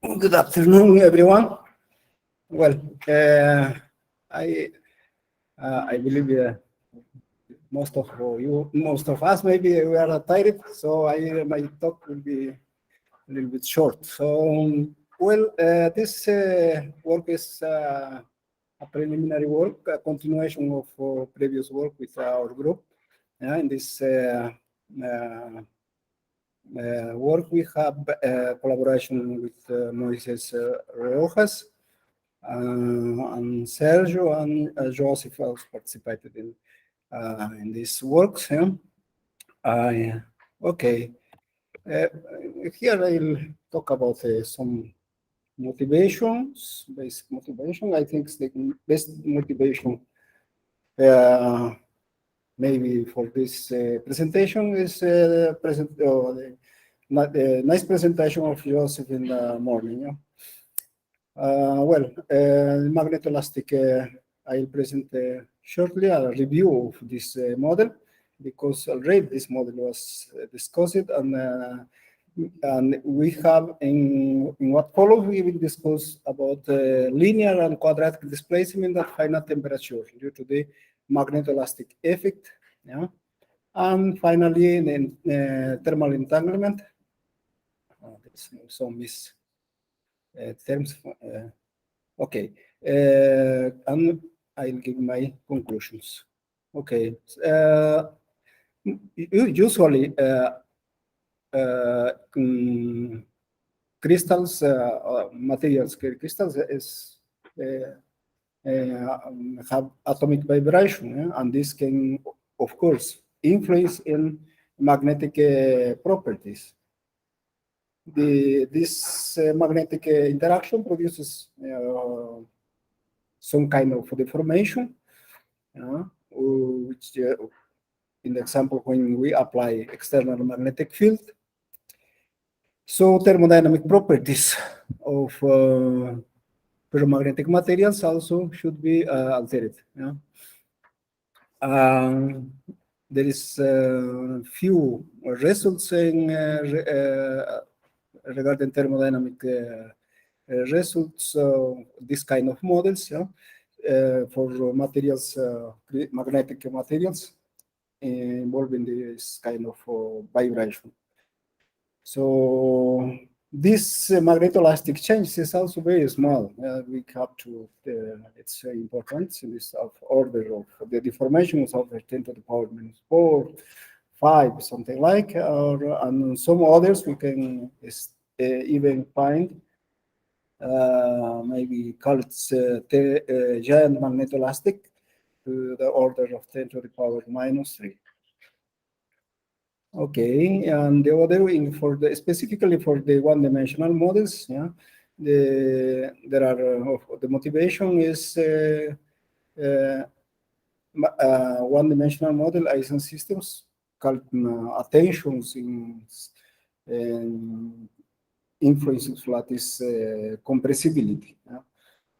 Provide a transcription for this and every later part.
Good afternoon, everyone. Well, I believe most of us, maybe we are tired, so my talk will be a little bit short. So, this work is a preliminary work, a continuation of previous work with our group. In this work, we have collaboration with Moises Rojas and Sergio and Joseph also participated in these works. Okay, here I'll talk about some motivations, basic motivation. I think the best motivation maybe for this presentation is the nice presentation of Joseph in the morning. Magnetoelastic, I'll present shortly a review of this model, because already this model was discussed, and we have in what follows, we will discuss about linear and quadratic displacement at finite temperature due to the magnetoelastic effect. Yeah. And finally, thermal entanglement. There's some terms. Okay, and I'll give my conclusions. Okay, usually crystals, materials, crystals is have atomic vibration, and this can, of course, influence in magnetic properties. This magnetic interaction produces some kind of deformation, which in the example when we apply external magnetic field. So thermodynamic properties of ferromagnetic materials also should be altered. There is few results in regarding thermodynamic results, this kind of models for materials, magnetic materials involving this kind of vibration. So this magnetoelastic change is also very small. We have to, it's important in this order of the deformation is over 10 to the power minus 4, 5, something like, and some others we can even find, maybe call it giant magnetoelastic to the order of 10 to the power minus 3. Okay, and the other for the specifically for the one-dimensional models, there are the motivation is one-dimensional model Ising systems called attentions in influences lattice compressibility.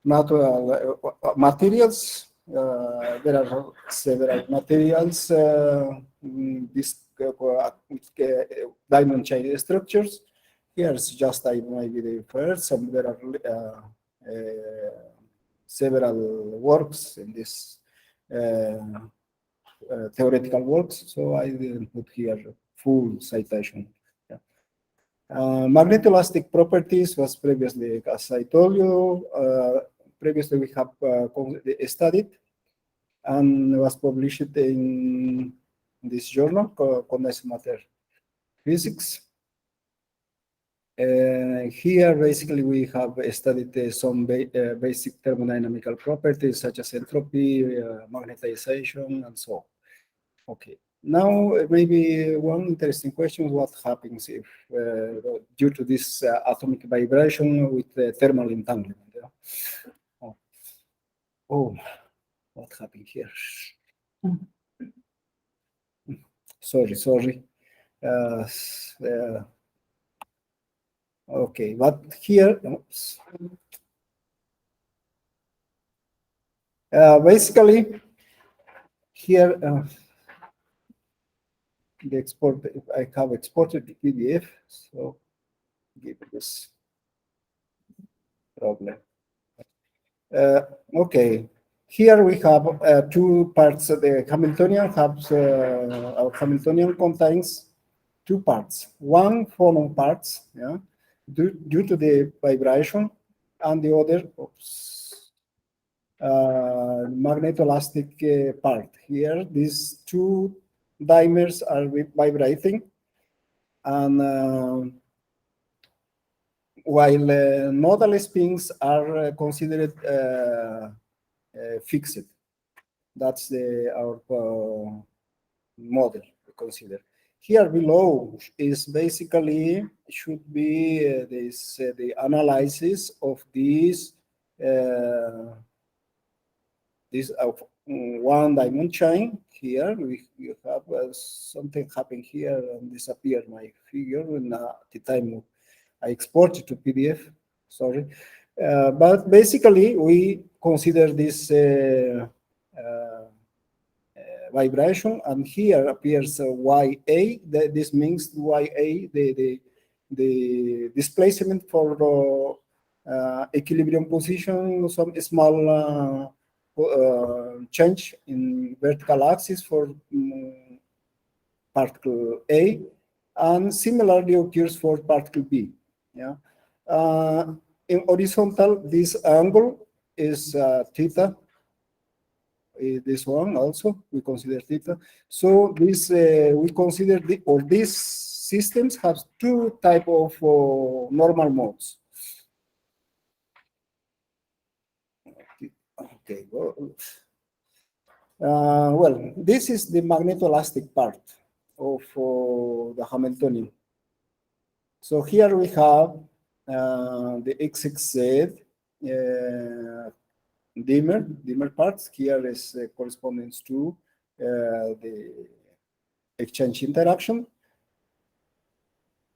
Natural materials. There are several materials this diamond chain structures. Here's just maybe the first, and there are several works in this theoretical works, so I didn't put here full citation. Magnetoelastic properties was previously, as I told you, previously we have studied and was published in this journal called Condensed Matter Physics. Here, basically, we have studied some basic thermodynamical properties such as entropy, magnetization, and so on. Okay. Now, maybe one interesting question: what happens if, due to this atomic vibration with thermal entanglement? Oh, what happened here? Sorry. Okay, but here, basically, here the export. I have exported the PDF, so give this. problem. Okay, here we have two parts. The Hamiltonian has our Hamiltonian contains two parts. One phonon parts, yeah, due to the vibration, and the other, magnetoelastic part. Here, these two dimers are vibrating, and while nodal spins are considered fixed. That's our model we consider. Here below is basically should be the analysis of this one diamond chain. Here we have something happen here and disappear my figure and at the time I export it to PDF. Sorry, but basically we consider this vibration, and here appears YA. This means YA, the displacement for equilibrium position, some small change in vertical axis for particle A, and similarly occurs for particle B. Yeah. In horizontal, this angle is theta. This one also we consider theta. So this we consider these systems have two type of normal modes. Okay. Well, this is the magnetoelastic part of the Hamiltonian. So here we have the XXZ dimmer parts. Here is corresponding to the exchange interaction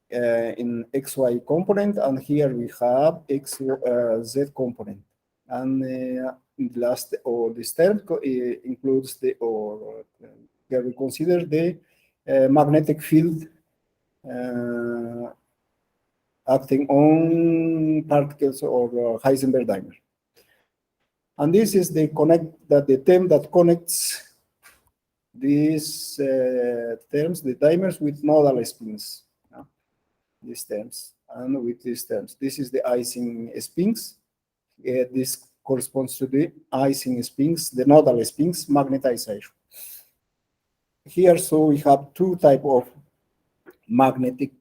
in XY component, and here we have XZ component. And last, or this term includes the, or here we consider the magnetic field acting on particles or Heisenberg dimer. And this is the term that connects these terms, the dimers, with nodal spins. These terms and with these terms. This is the Ising spins. This corresponds to the Ising spins, the nodal spins magnetization. Here, so we have two type of magnetic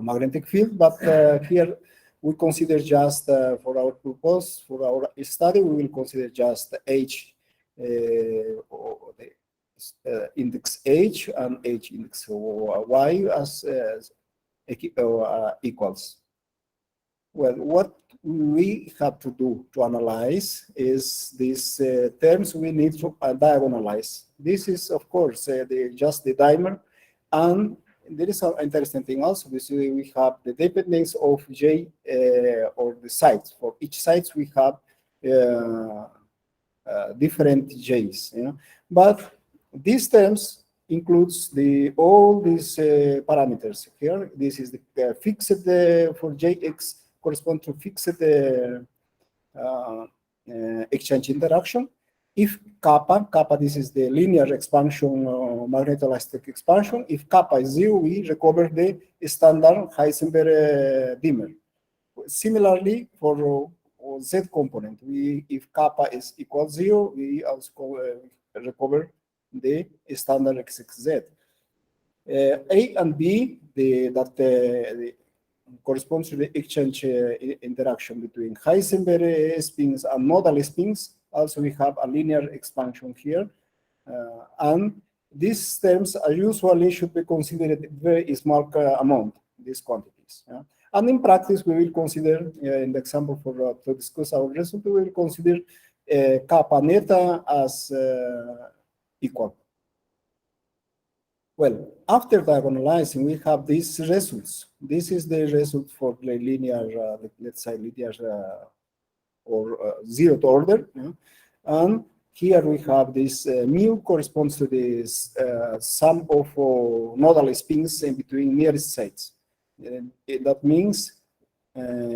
magnetic field, but here we consider just for our purpose, for our study, we will consider just H, or the index H and H index Y as equals. Well, what we have to do to analyze is these terms we need to diagonalize. This is, of course, just the dimer, and there is an interesting thing also. We have the dependence of J or the sides. For each sides, we have different J's. You know? But these terms includes all these parameters here. This is the fixed for Jx correspond to fixed exchange interaction. If kappa, this is the linear expansion, magnetoelastic expansion. If kappa is 0, we recover the standard Heisenberg dimmer. Similarly, for Z component, if kappa is equal 0, we also recover the standard XXZ. A and B, that corresponds to the exchange interaction between Heisenberg spins and nodal spins. Also, we have a linear expansion here, and these terms are usually should be considered very small amount, these quantities. Yeah? And in practice, we will consider, in the example for to discuss our result, we will consider kappa neta as equal. Well, after diagonalizing, we have these results. This is the result for the linear, let's say linear or zeroth order. Yeah? And here we have this mu corresponds to this sum of nodal spins in between nearest sides. That means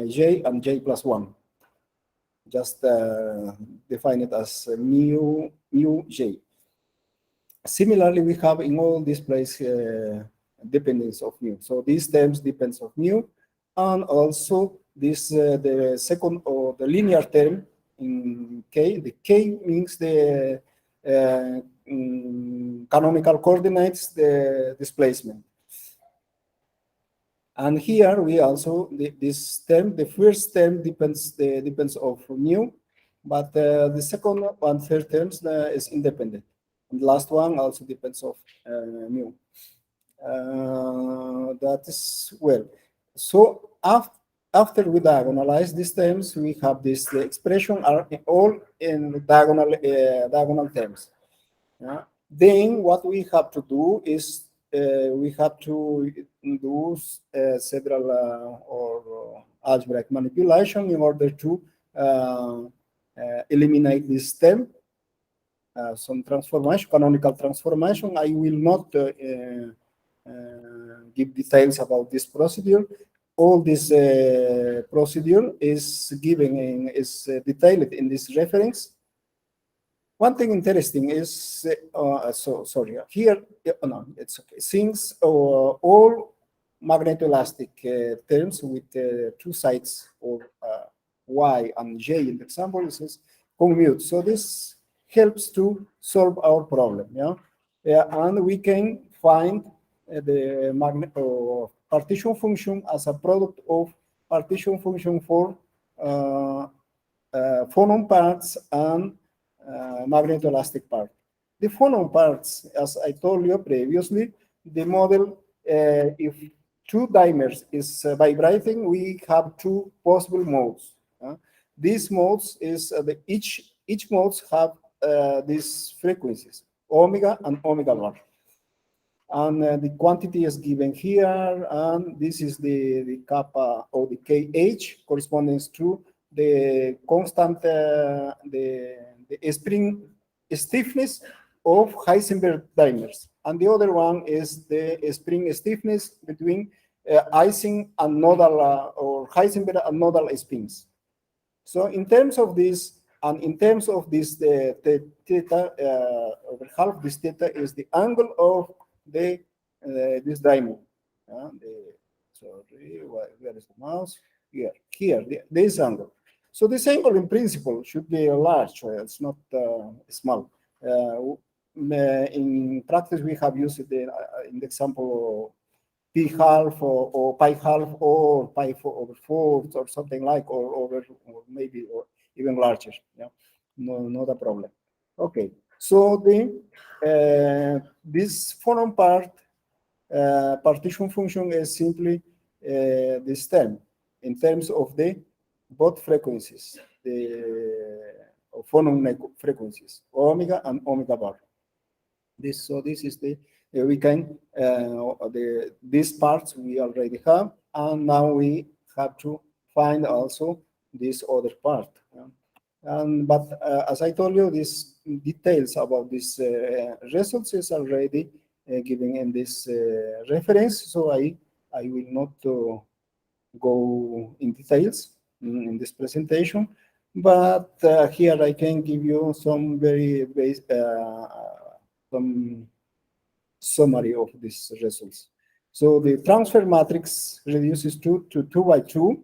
J and J plus 1. Just define it as mu J. Similarly, we have in all these places dependence of mu. So these terms depends of mu, and also this the second or the linear term in K. The K means the canonical coordinates, the displacement. And here we also this term, the first term depends of mu, but the second and third terms is independent. And the last one also depends of mu. That is well. So after we diagonalize these terms, we have this the expression are all in diagonal terms. Then what we have to do is we have to do several or algebraic manipulation in order to eliminate this term. Some transformation, canonical transformation. I will not give details about this procedure. All this procedure is given is detailed in this reference. One thing interesting is, sorry, here, no, it's okay. Since all magnetoelastic terms with two sides or Y and J in the example, this is commute. So this helps to solve our problem, and we can find the partition function as a product of partition function for phonon parts and magnetoelastic part. The phonon parts, as I told you previously, the model, if two dimers is vibrating, we have two possible modes. These modes is each modes have these frequencies, omega and omega bar. And the quantity is given here, and this is the kappa or the KH corresponding to the constant, the spring stiffness of Heisenberg dimers. And the other one is the spring stiffness between Ising and nodal or Heisenberg and nodal spins. So in terms of this, and in terms of this, the theta, over half this theta is the angle of the this diamond. Sorry, where is the mouse? Here, this angle. So this angle in principle should be large, it's not small. In practice, we have used it in the example p half or pi half or pi over 4 or something like, or maybe or even larger. Yeah, no, not a problem. Okay, so this phonon part partition function is simply this term in terms of the both frequencies, the phonon frequencies, omega and omega bar. So this is the we can these parts we already have, and now we have to find also this other part. But as I told you, these details about these results is already given in this reference, so I will not go in details in this presentation, but here I can give you some very some summary of these results. So the transfer matrix reduces to 2 by 2,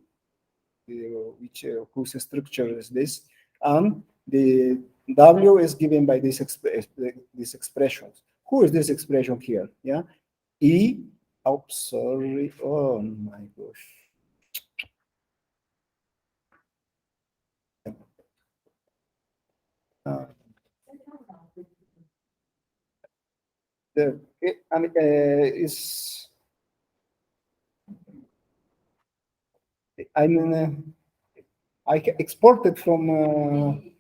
which whose structure is this, and the W is given by these expressions. Who is this expression here? Yeah, E. Oh, sorry. Oh my gosh. Is I mean I exported from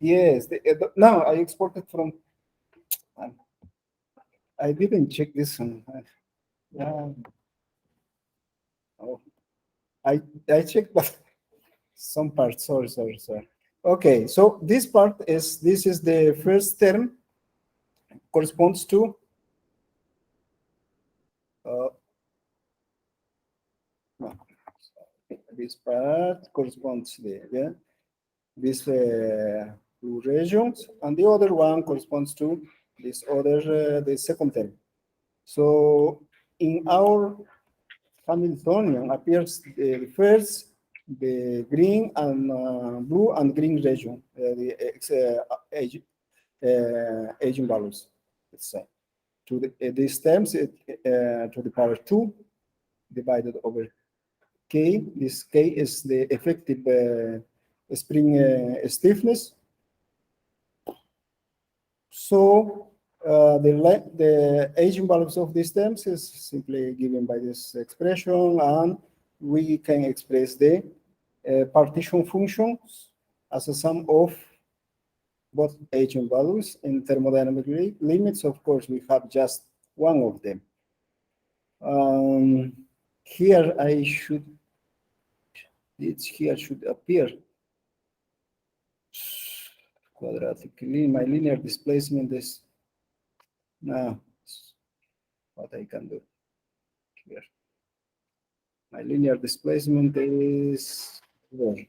yes. No, I exported from. I didn't check this one. Oh, I checked, but some parts. Sorry. Okay, so this part is the first term corresponds to This part corresponds to these two regions, and the other one corresponds to this other, the second term. So in our Hamiltonian appears first the green and blue and green region, the aging values, let's say. To these terms, to the power 2 divided over K. This K is the effective spring stiffness. So the eigenvalues of these terms is simply given by this expression, and we can express the partition functions as a sum of both eigenvalues in thermodynamic limits. Of course, we have just one of them. Here here should appear quadratically. My linear displacement is now what I can do here. My linear displacement is where?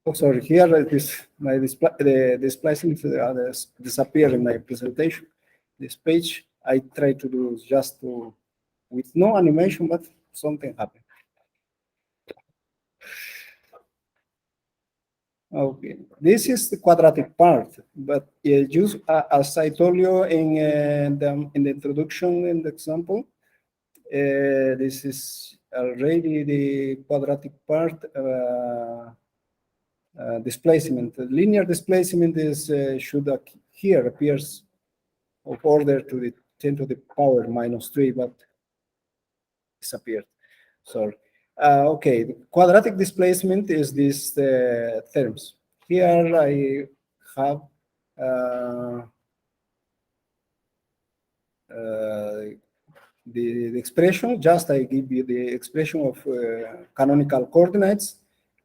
Oh, sorry, here it is my display, the displacement disappear in my presentation. This page I try to do just to, with no animation, but something happened. Okay, this is the quadratic part, but just as I told you in the introduction in the example, this is already the quadratic part. Displacement. The linear displacement is should here appears of order to the 10 to the power -3, but disappeared. Sorry. Okay, the quadratic displacement is these terms. Here I have the expression. Just I give you the expression of canonical coordinates,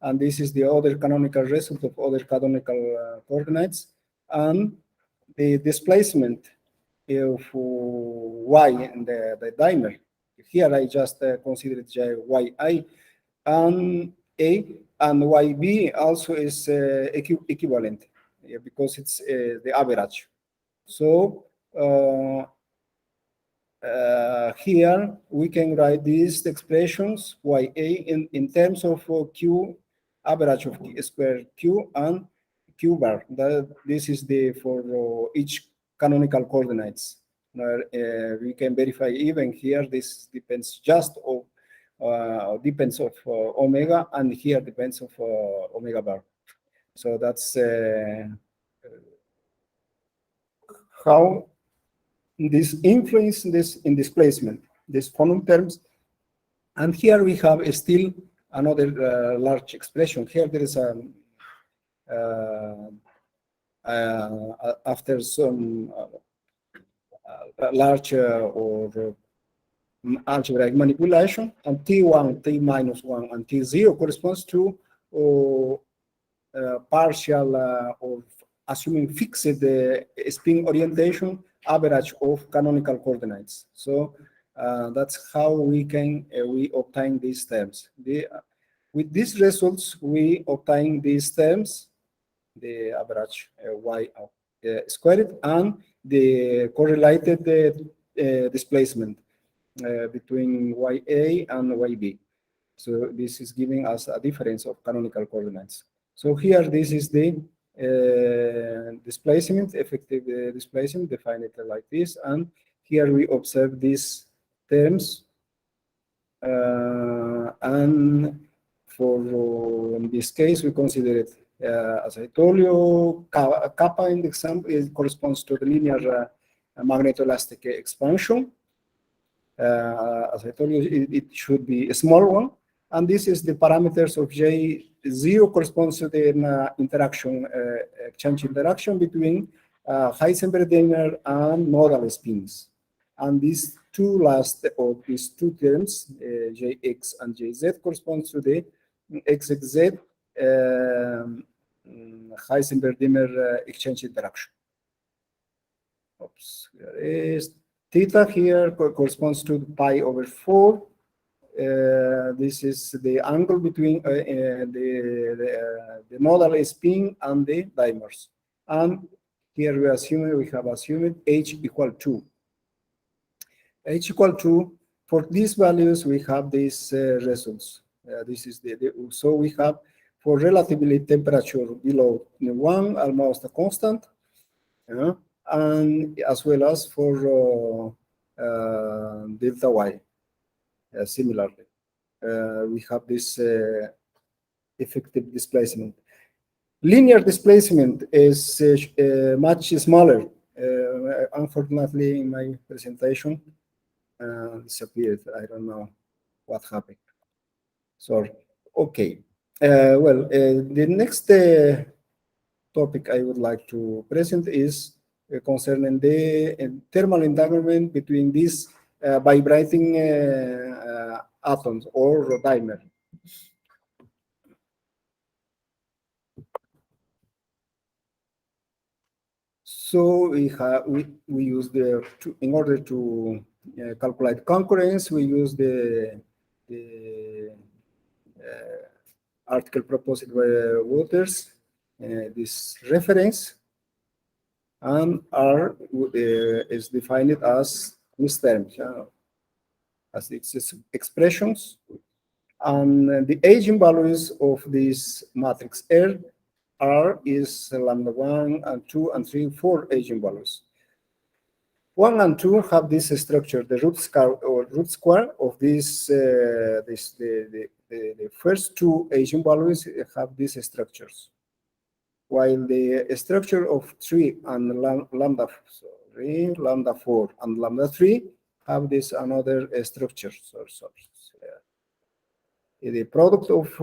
and this is the other canonical result of other canonical coordinates, and the displacement of y in the dimer. Here I just consider it yi, and a and yb also is equivalent because it's the average. So here we can write these expressions ya in terms of q average of square q and q bar. This is the for each canonical coordinates. We can verify even here. This depends just of depends of omega, and here depends of omega bar. So that's how this influence this in displacement, this Coulomb terms. And here we have still another large expression. Here there is a after some large or algebraic manipulation, and T1, T-1, and T0 corresponds to partial or assuming fixed spin orientation average of canonical coordinates. So that's how we can we obtain these terms. With these results, we obtain these terms, the average y squared, and the correlated displacement between ya and yb. So this is giving us a difference of canonical coordinates. So here this is the displacement, effective displacement, defined it like this, and here we observe these terms, and for in this case we consider it as I told you, kappa in the example, it corresponds to the linear magnetoelastic expansion. As I told you, it should be a small one. And this is the parameters of J0 corresponds to the interaction, exchange interaction between Heisenberg-Diamond and nodal spins. And these two last, or these two terms, Jx and Jz, corresponds to the XXZ Heisenberg-Diamond exchange interaction. Oops, here is theta here corresponds to pi over 4. This is the angle between the nodal spin and the dimers. And here we have assumed h equal to. H equal to, for these values, we have these results. This is so we have for relatively temperature below 1, almost a constant, and as well as for delta y. Similarly, we have this effective displacement. Linear displacement is much smaller. Unfortunately, in my presentation, disappeared. I don't know what happened. Sorry. Okay. Well, the next topic I would like to present is concerning the thermal entanglement between these vibrating atoms or dimer. So we use in order to calculate concurrence, we use the article proposed by Waters, this reference, and R is defined as this term, as its expressions, and the eigenvalues of this matrix R is lambda 1 and 2 and 3, 4 eigenvalues. 1 and 2 have this structure, the root square of this, the first two eigenvalues have these structures, while the structure of 3 and lambda 4 and lambda 3 have this another structure. The product of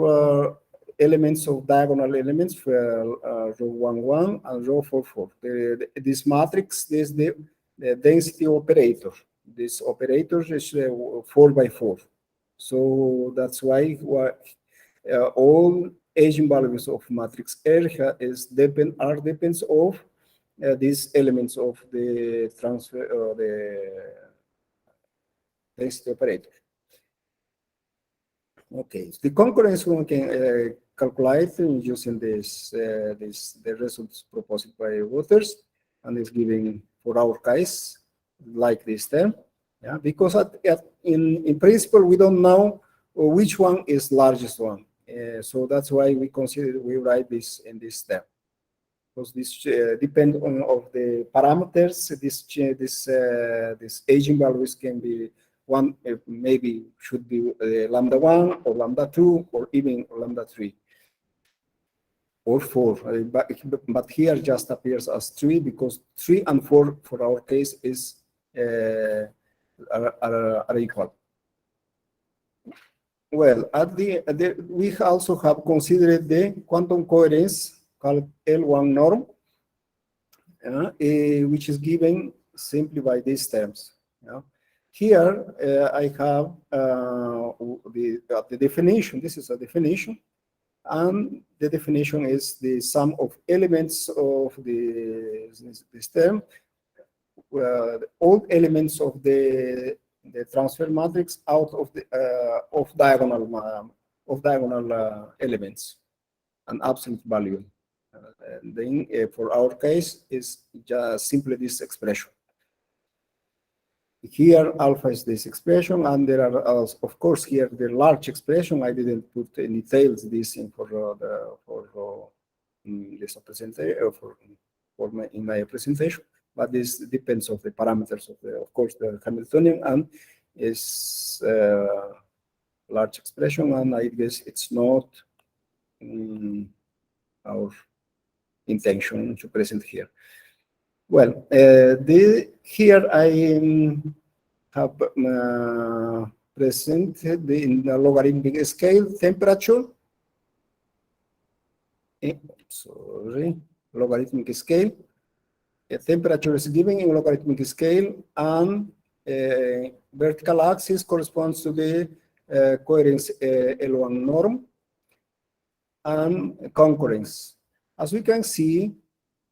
elements of diagonal elements for row 1, 1 and row 4, 4. This matrix is the density operator. This operator is 4 by 4. So that's why all eigenvalues of matrix R depends of these elements of the transfer or the density operator. Okay, the concurrence we can calculate using the results proposed by Waters, and is given for our case like this term, yeah. Because in principle we don't know which one is largest one, so that's why we write this in this term, because this depend on of the parameters. This eigenvalues can be one, maybe should be lambda 1 or lambda 2 or even lambda 3 or 4, but here just appears as 3 because 3 and 4 for our case is are equal. Well, we also have considered the quantum coherence called L1 norm, which is given simply by these terms. Here I have the definition. This is a definition, and the definition is the sum of elements of this term, all elements of the transfer matrix out of the diagonal elements, an absolute value. And then for our case is just simply this expression. Here alpha is this expression, and there are of course here the large expression. I didn't put any details this in in my presentation, but this depends of the parameters of course the Hamiltonian, and is large expression, and I guess it's not our intention to present here. Well, here I have presented in the logarithmic scale temperature. Sorry, logarithmic scale. A temperature is given in logarithmic scale, and vertical axis corresponds to the coherence L1 norm and concurrence. As we can see,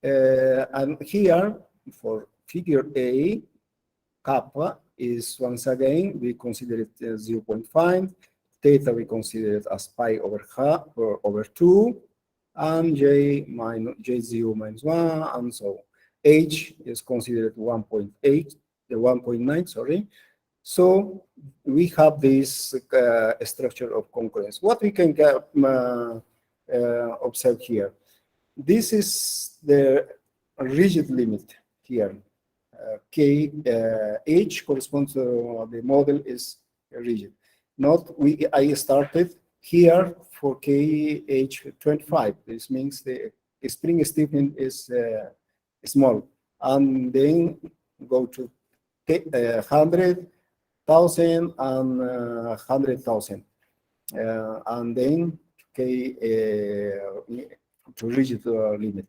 and here for figure A, kappa is once again, we consider it 0.5, theta we consider it as pi over half or over 2, and J0 minus 1, and so on. H is considered 1.8, the 1.9, sorry. So we have this structure of concurrence. What we can observe here. This is the rigid limit here. H corresponds to the model is rigid. I started here for KH25. This means the spring stiffening is small, and then go to 100,000 and 100,000, and then to rigid limit.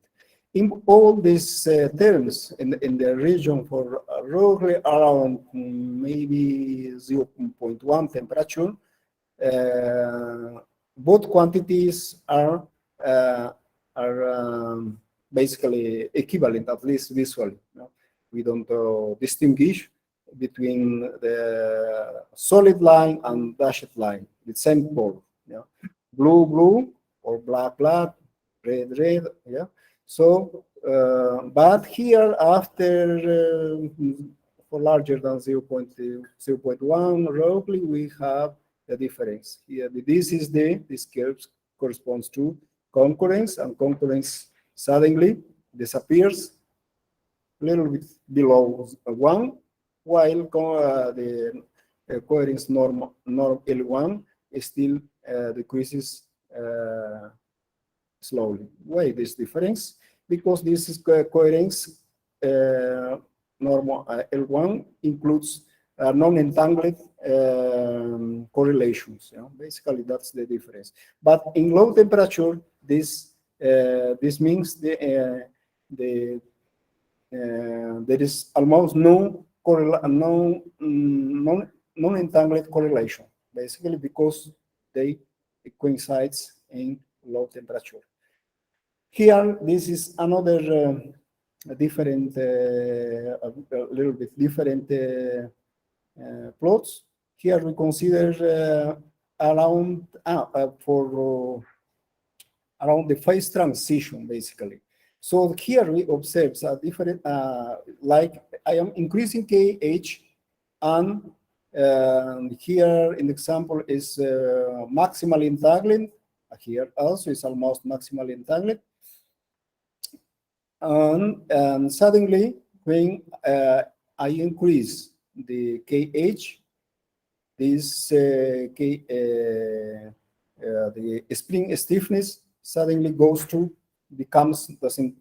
In all these terms in the region for roughly around maybe 0.1 temperature, both quantities are basically equivalent, at least visually. You know? We don't distinguish between the solid line and dashed line, the same pole. You know? Blue, blue, or black, black, red, red. Yeah. So, but here after for larger than 0.1, roughly we have the difference. Here, this curve corresponds to concurrence, and concurrence suddenly disappears a little bit below 1, while the coherence norm L1 still decreases slowly. Why this difference? Because this is coherence normal L1 includes non-entangled correlations. You know? Basically, that's the difference. But in low temperature, this means there is almost no non-entangled correlation. Basically, because they coincides in low temperature. Here, this is another different, a little bit different plots. Here we consider around the phase transition, basically. So here we observe a different, like I am increasing KH, and here in the example is maximal entanglement. Here also is almost maximal entanglement. And suddenly, when I increase the KH, this the spring stiffness suddenly becomes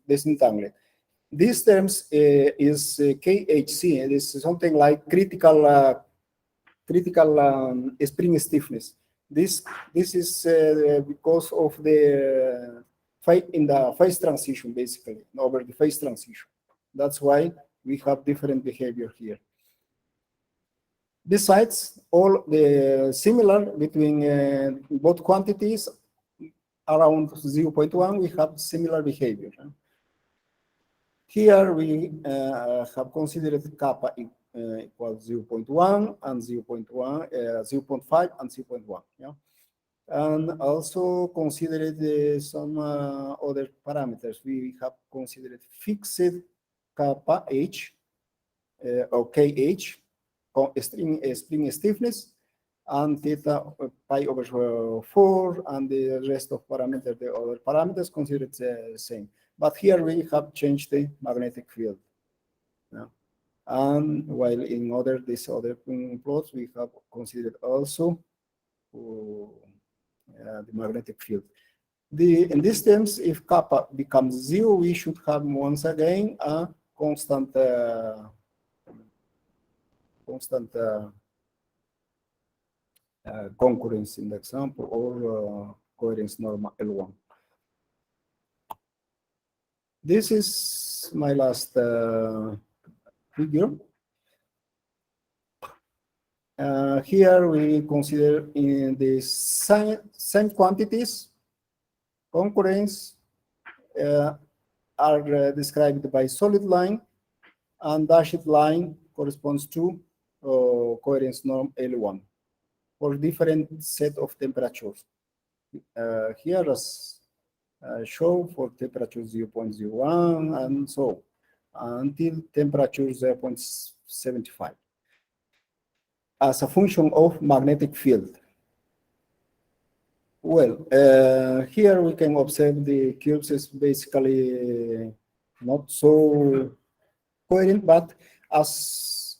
disentanglement. These terms is KHC, and is something like critical spring stiffness. This is because of the in the phase transition, basically, over the phase transition. That's why we have different behavior here. Besides, all the similar between both quantities, around 0.1, we have similar behavior. Here we have considered kappa equals 0.1 and 0.1, 0.5 and 0.1. Yeah? And also considered some other parameters. We have considered fixed kappa H or KH, spring stiffness, and theta pi over 4, and the rest of parameters, the other parameters considered the same. But here we have changed the magnetic field. Yeah. And while in these other plots, we have considered also the magnetic field. In these terms, if kappa becomes 0, we should have once again a constant concurrence in the example, or coherence normal L1. This is my last figure. Here we consider in the same quantities, concurrence are described by solid line, and dashed line corresponds to coherence norm L1 for different set of temperatures. Here as show for temperature 0.01 and so until temperature 0.75 as a function of magnetic field. Well, here we can observe the curves is basically not so coherent, but as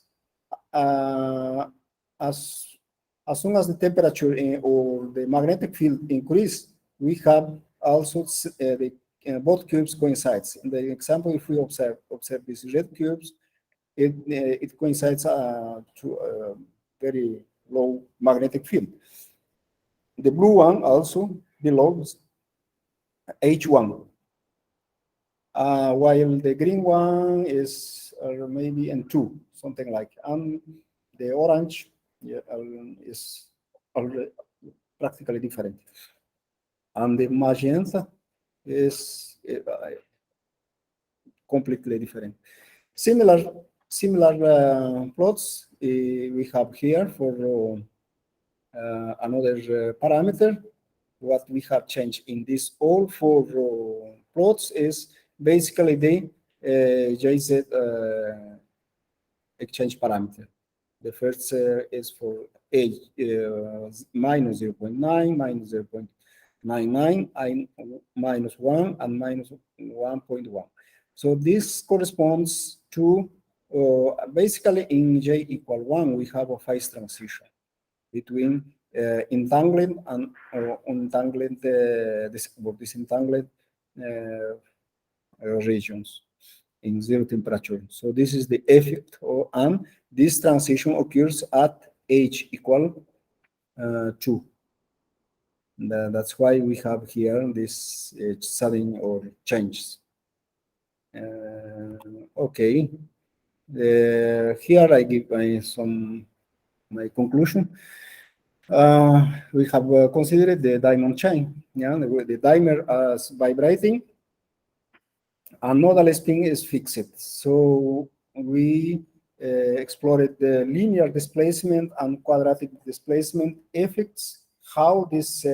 soon as the temperature or the magnetic field increase, we have also both curves coincides. In the example, if we observe these red curves, it coincides to a very low magnetic field. The blue one also belongs H1, while the green one is maybe N2, something like, and the orange is already practically different, and the magenta is completely different. Similar plots we have here for another parameter. What we have changed in this all four plots is basically the JZ exchange parameter. The first is for age minus 0.9, minus 0.99, minus 1, and minus 1.1. So this corresponds to basically in J equal 1, we have a phase transition between entangled and untangled, disentangled regions in zero temperature. So this is the effect, and this transition occurs at H equal 2. That's why we have here this sudden or changes. Okay, here I give my conclusion. We have considered the diamond chain, the dimer as vibrating, and nodal spin is fixed. So we explored the linear displacement and quadratic displacement effects, how this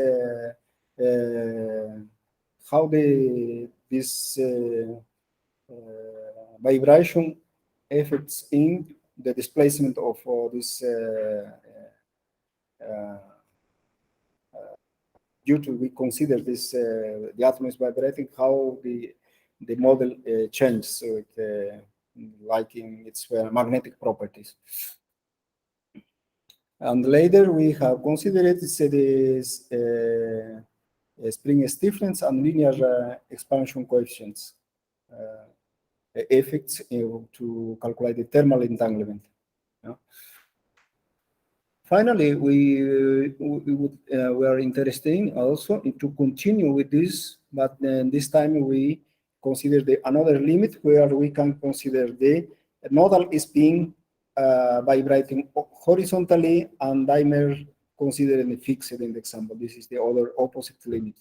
vibration effects in the displacement of this due to we consider this the atom is vibrating, how the model changes, so it like in its magnetic properties. And later we have considered this spring stiffness and linear expansion coefficients effects to calculate the thermal entanglement. Finally, we are interested also to continue with this, but this time we consider another limit where we can consider the nodal spin vibrating horizontally and dimer considered fixed in the example. This is the other opposite limit,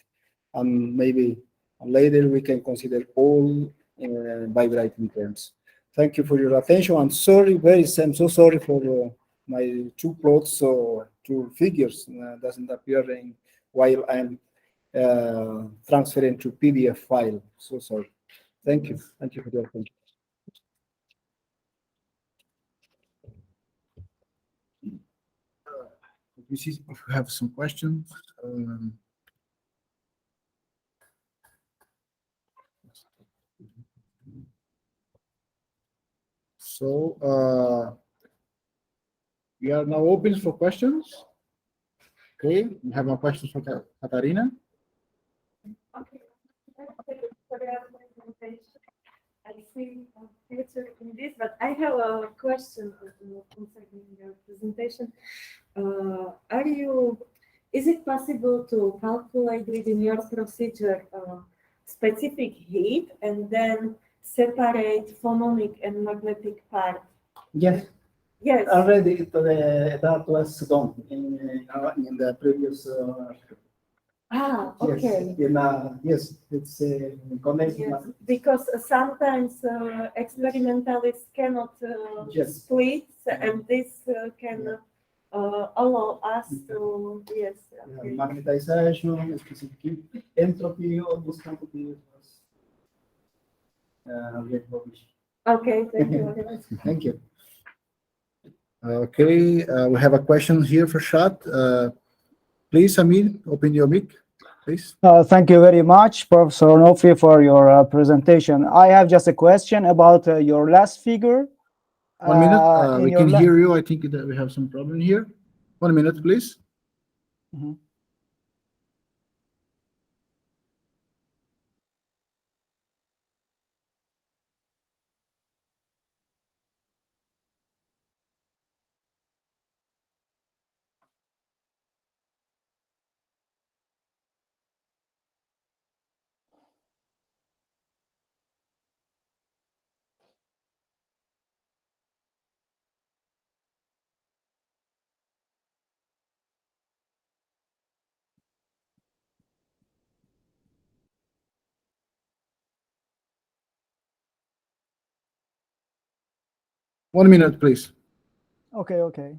and maybe later we can consider all vibrating terms. Thank you for your attention. I'm so sorry for my two plots or two figures doesn't appear while I'm transferring to PDF file. So sorry. Thank you. Thank you for your attention. We see if we have some questions. We are now open for questions. Okay, we have a question for Katarina. I see a future in this, but I have a question concerning your presentation. Is it possible to calculate within your procedure specific heat and then separate phononic and magnetic part? Yes. Yes. Already that was done in the previous. Okay. Yes, it's connected. Yes, because sometimes experimentalists cannot Yes. split, and this can allow us to, yes. Okay. Magnetization, specific entropy, all this kind of things was published. Okay, thank you very much. Thank you. Okay, we have a question here for chat. Please, Amir, open your mic, please. Thank you very much, Professor Onofre, for your presentation. I have just a question about your last figure. 1 minute. in We your can hear you. I think that we have some problem here. 1 minute, please. Mhm. One minute, please. Okay, okay.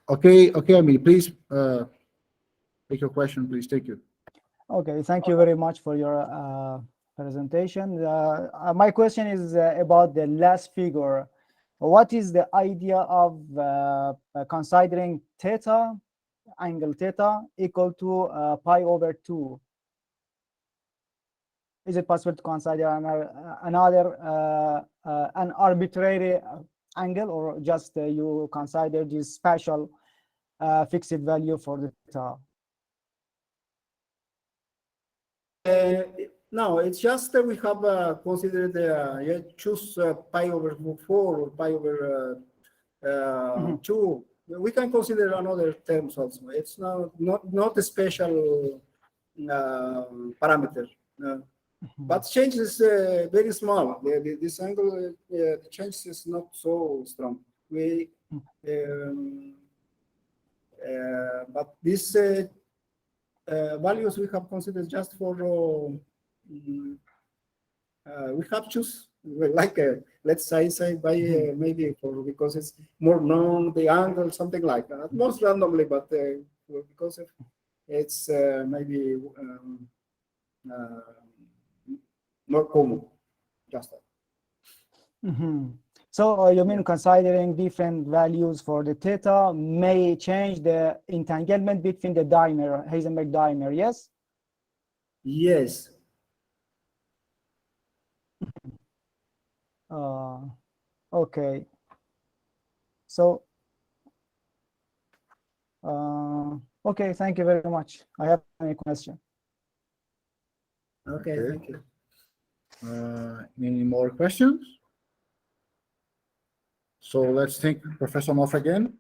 Okay, okay, Amir, please take your question, please. Thank you. Okay, thank you very much for your presentation. My question is about the last figure. What is the idea of considering theta, angle theta, equal to pi over 2? Is it possible to consider an arbitrary angle, or just you consider this special fixed value for the theta? No, it's just that we have considered choose pi over 4 or pi over 2. We can consider another terms also. It's not a special parameter. But change is very small. This angle, the change is not so strong. But these values we have considered just for we have choose like let's say by maybe for because it's more known the angle, something like that, most randomly, but because of it's maybe more common, just that. So you mean considering different values for the theta may change the entanglement between the dimer, Heisenberg dimer, yes? Yes. Okay. So, okay, thank you very much. I have any question. Okay, thank you. Any more questions? So let's thank Professor Onofre again.